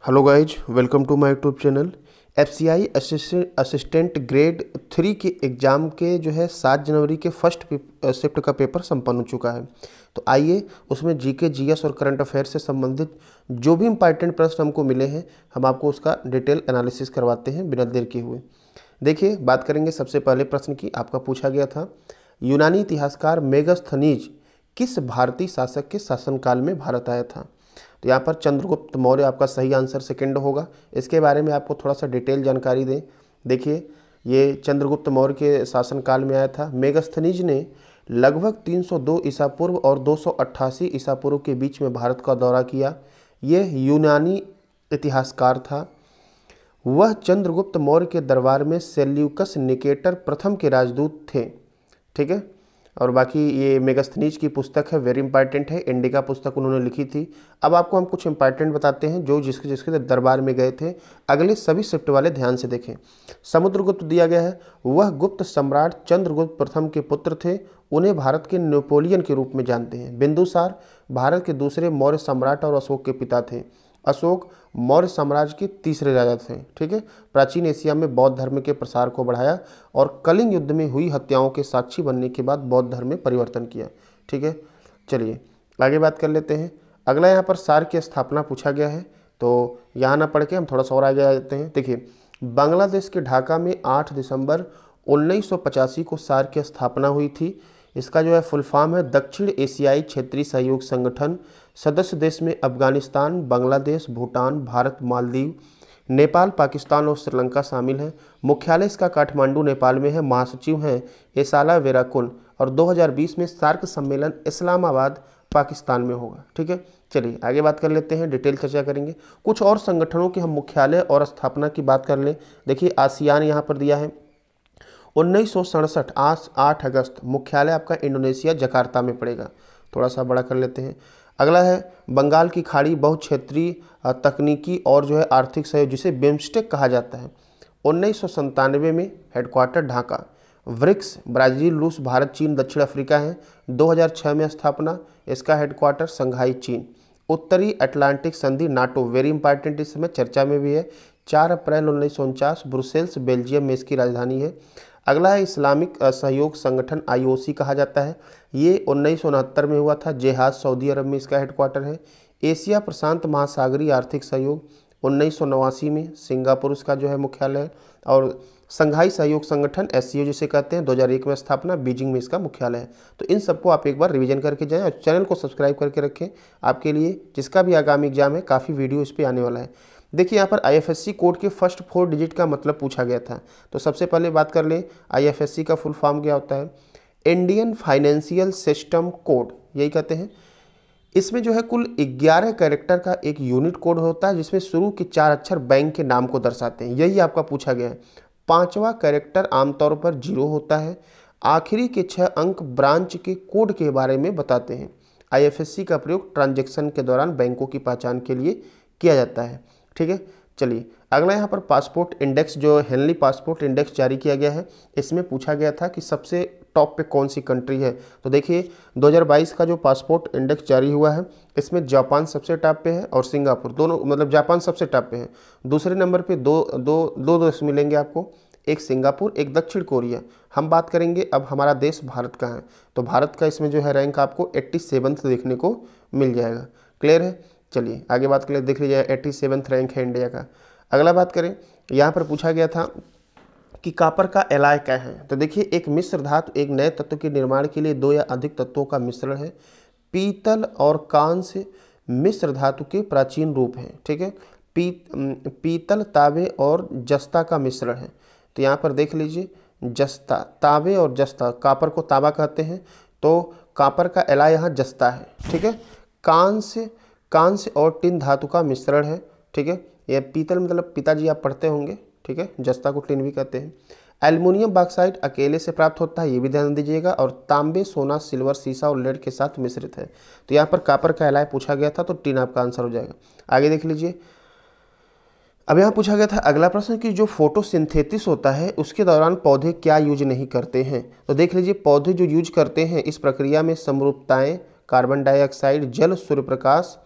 Hello guys, welcome to my YouTube channel. FCI assistant grade 3 के exam के जो है 7 जनवरी के फर्स्ट शिफ्ट का पेपर संपन्न हो चुका है। तो आइए उसमें जीके, जीएस और करंट अफेयर से संबंधित जो भी इंपॉर्टेंट प्रश्न हमको मिले हैं हम आपको उसका डिटेल एनालिसिस करवाते हैं बिना देर किए हुए। देखिए, बात करेंगे सबसे पहले प्रश्न की। आपका पूछा गया था, यूनानी इतिहासकार मेगास्थनीज किस भारतीय शासक के शासनकाल में भारत आया था? तो यहाँ पर चंद्रगुप्त मौर्य आपका सही आंसर सेकंड होगा। इसके बारे में आपको थोड़ा सा डिटेल जानकारी दें। देखिए, ये चंद्रगुप्त मौर्य के शासनकाल में आया था। मेगास्थनीज ने लगभग 302 ईसा पूर्व और 288 ईसा पूर्व के बीच में भारत का दौरा किया। यह यूनानी इतिहासकार था। वह चंद्रगुप्त मौर्य के दरबार में सेल्यूकस निकेटर प्रथम के राजदूत थे। ठीक है। और बाकी ये मेगास्थनीज की पुस्तक है, वेरी इंपॉर्टेंट है। इंडिका पुस्तक उन्होंने लिखी थी। अब आपको हम कुछ इंपॉर्टेंट बताते हैं जो जिसके जिसके दरबार में गए थे। अगले सभी शिफ्ट वाले ध्यान से देखें। समुद्रगुप्त दिया गया है, वह गुप्त सम्राट चंद्रगुप्त प्रथम के पुत्र थे। उन्हें भारत के नेपोलियन के रूप में जानते हैं। बिंदुसार भारत के दूसरे मौर्य सम्राट और अशोक के पिता थे। अशोक मौर्य साम्राज्य के तीसरे राजा थे। ठीक है। प्राचीन एशिया में बौद्ध धर्म के प्रसार को बढ़ाया और कलिंग युद्ध में हुई हत्याओं के साक्षी बनने के बाद बौद्ध धर्म में परिवर्तन किया। ठीक है। चलिए आगे बात कर लेते हैं। अगला यहाँ पर सार्क की स्थापना पूछा गया है, तो यहाँ ना पढ़ के हम थोड़ा सा और आगे आ जाते हैं। देखिए, बांग्लादेश के ढाका में 8 दिसंबर 1985 को सार्क की स्थापना हुई थी। इसका जो है फुल फॉर्म है दक्षिण एशियाई क्षेत्रीय सहयोग संगठन। सदस्य देश में अफगानिस्तान, बांग्लादेश, भूटान, भारत, मालदीव, नेपाल, पाकिस्तान और श्रीलंका शामिल हैं। मुख्यालय इसका काठमांडू नेपाल में है। महासचिव हैं एसाला वेराकुन। और 2020 में सार्क सम्मेलन इस्लामाबाद पाकिस्तान में होगा। ठीक है। चलिए आगे बात कर लेते हैं, डिटेल चर्चा करेंगे। कुछ और संगठनों के हम मुख्यालय और स्थापना की बात कर लें। देखिए, आसियान यहाँ पर दिया है 1967 8 अगस्त। मुख्यालय आपका इंडोनेशिया जकार्ता में पड़ेगा। थोड़ा सा बड़ा कर लेते हैं। अगला है बंगाल की खाड़ी बहुक्षेत्रीय तकनीकी और जो है आर्थिक सहयोग, जिसे बिम्स्टेक कहा जाता है। 1997 में हेडक्वार्टर ढाका। ब्रिक्स ब्राज़ील, रूस, भारत, चीन, दक्षिण अफ्रीका है। 2006 में स्थापना। इसका हेडक्वार्टर संघाई, चीन। उत्तरी अटलांटिक संधि नाटो, वेरी इंपॉर्टेंट, इस समय चर्चा में भी है। 4 अप्रैल 1949 ब्रुसेल्स बेल्जियम में इसकी राजधानी है। अगला है इस्लामिक सहयोग संगठन, आईओसी कहा जाता है। ये 1969 में हुआ था। जेहाज, सऊदी अरब में इसका हेडक्वार्टर है। एशिया प्रशांत महासागरीय आर्थिक सहयोग 1989 में सिंगापुर इसका जो है मुख्यालय है। और संघाई सहयोग संगठन एससीओ जिसे कहते हैं 2001 में स्थापना, बीजिंग में इसका मुख्यालय है। तो इन सबको आप एक बार रिवीजन करके जाएं और चैनल को सब्सक्राइब करके रखें। आपके लिए जिसका भी आगामी एग्जाम है काफ़ी वीडियो इस पर आने वाला है। देखिए, यहाँ पर आईएफएससी कोड के फर्स्ट 4 डिजिट का मतलब पूछा गया था। तो सबसे पहले बात कर लें, आईएफएससी का फुल फॉर्म क्या होता है? इंडियन फाइनेंशियल सिस्टम कोड, यही कहते हैं। इसमें जो है कुल 11 कैरेक्टर का एक यूनिट कोड होता है, जिसमें शुरू के 4 अक्षर बैंक के नाम को दर्शाते हैं। यही आपका पूछा गया है। 5वां कैरेक्टर आमतौर पर 0 होता है। आखिरी के 6 अंक ब्रांच के कोड के बारे में बताते हैं। आईएफएससी का प्रयोग ट्रांजैक्शन के दौरान बैंकों की पहचान के लिए किया जाता है। ठीक है। चलिए अगला यहाँ पर पासपोर्ट इंडेक्स, जो हेनली पासपोर्ट इंडेक्स जारी किया गया है, इसमें पूछा गया था कि सबसे टॉप पे कौन सी कंट्री है। तो देखिए, 2022 का जो पासपोर्ट इंडेक्स जारी हुआ है, इसमें जापान सबसे टॉप पे है और सिंगापुर, दोनों, मतलब जापान सबसे टॉप पे है। दूसरे नंबर पे दो देश मिलेंगे आपको, एक सिंगापुर, एक दक्षिण कोरिया। हम बात करेंगे अब हमारा देश भारत का है, तो भारत का इसमें जो है रैंक आपको 87 देखने को मिल जाएगा। क्लियर है। चलिए आगे बात करें। देख लीजिए, 87 रैंक है इंडिया का। अगला बात करें, यहाँ पर पूछा गया था कि कॉपर का एलॉय क्या है। तो देखिए, एक मिश्र धातु एक नए तत्व के निर्माण के लिए 2 या अधिक तत्वों का मिश्रण है। पीतल और कांस्य मिश्र धातु के प्राचीन रूप हैं। ठीक है। पीतल, तांबे और जस्ता का मिश्रण है। तो यहाँ पर देख लीजिए, जस्ता, तांबे और जस्ता, कॉपर को तांबा कहते हैं, तो कॉपर का एलॉय यहाँ जस्ता है। ठीक है। कांस्य और टिन धातु का मिश्रण है। ठीक है। यह पीतल मतलब पिताजी आप पढ़ते होंगे। ठीक है। जस्ता को टिन भी कहते हैं। एल्युमिनियम बॉक्साइट अकेले से प्राप्त होता है, ये भी ध्यान दीजिएगा। और तांबे, सोना, सिल्वर, सीसा और लेड के साथ मिश्रित है। तो यहाँ पर कॉपर का एलॉय पूछा गया था, तो टिन आपका आंसर हो जाएगा। आगे देख लीजिए, अब यहाँ पूछा गया था अगला प्रश्न कि जो फोटोसिंथेसिस होता है उसके दौरान पौधे क्या यूज नहीं करते हैं। तो देख लीजिए, पौधे जो यूज करते हैं इस प्रक्रिया में समरूपताएं, कार्बन डाइऑक्साइड, जल, सूर्य प्रकाश,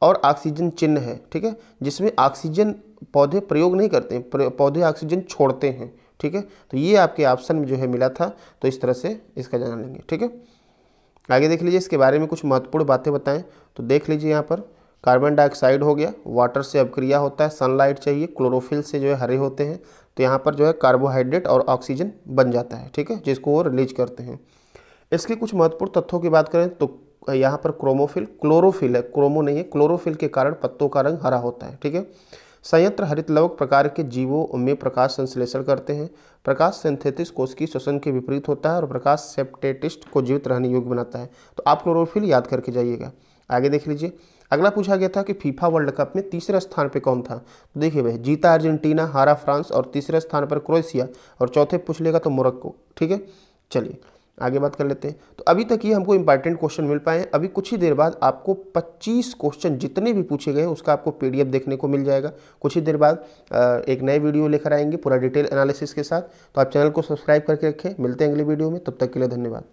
और ऑक्सीजन चिन्ह है, ठीक है, जिसमें ऑक्सीजन पौधे प्रयोग नहीं करते हैं, पौधे ऑक्सीजन छोड़ते हैं, ठीक है। तो ये आपके ऑप्शन में जो है मिला था, तो इस तरह से इसका जान लेंगे, ठीक है। आगे देख लीजिए, इसके बारे में कुछ महत्वपूर्ण बातें बताएं, तो देख लीजिए यहाँ पर कार्बन डाइऑक्साइड हो गया, वाटर से अभिक्रिया होता है, सनलाइट चाहिए, क्लोरोफिल से जो है हरे होते हैं, तो यहाँ पर जो है कार्बोहाइड्रेट और ऑक्सीजन बन जाता है, ठीक है, जिसको वो रिलीज करते हैं। इसके कुछ महत्वपूर्ण तथ्यों की बात करें तो यहाँ पर क्रोमोफिल, क्लोरोफिल है, क्रोमो नहीं है, क्लोरोफिल के कारण पत्तों का रंग हरा होता है, ठीक है। संयंत्र हरितलवक प्रकार के जीवों में प्रकाश संश्लेषण करते हैं। प्रकाश सिंथेसिस कोशिकीय श्वसन के विपरीत होता है और प्रकाश सेप्टेटिस्ट को जीवित रहने योग्य बनाता है। तो आप क्लोरोफिल याद करके जाइएगा। आगे देख लीजिए, अगला पूछा गया था कि फीफा वर्ल्ड कप में तीसरे स्थान पे कौन था। तो देखिए भाई, जीता अर्जेंटीना, हारा फ्रांस और तीसरे स्थान पर क्रोएशिया और चौथे पूछ लेगा तो मोरक्को, ठीक है। चलिए आगे बात कर लेते हैं। तो अभी तक ये हमको इंपॉर्टेंट क्वेश्चन मिल पाए हैं। अभी कुछ ही देर बाद आपको 25 क्वेश्चन जितने भी पूछे गए उसका आपको PDF देखने को मिल जाएगा। कुछ ही देर बाद एक नए वीडियो लेकर आएंगे पूरा डिटेल एनालिसिस के साथ। तो आप चैनल को सब्सक्राइब करके रखें। मिलते हैं अगले वीडियो में, तब तक के लिए धन्यवाद।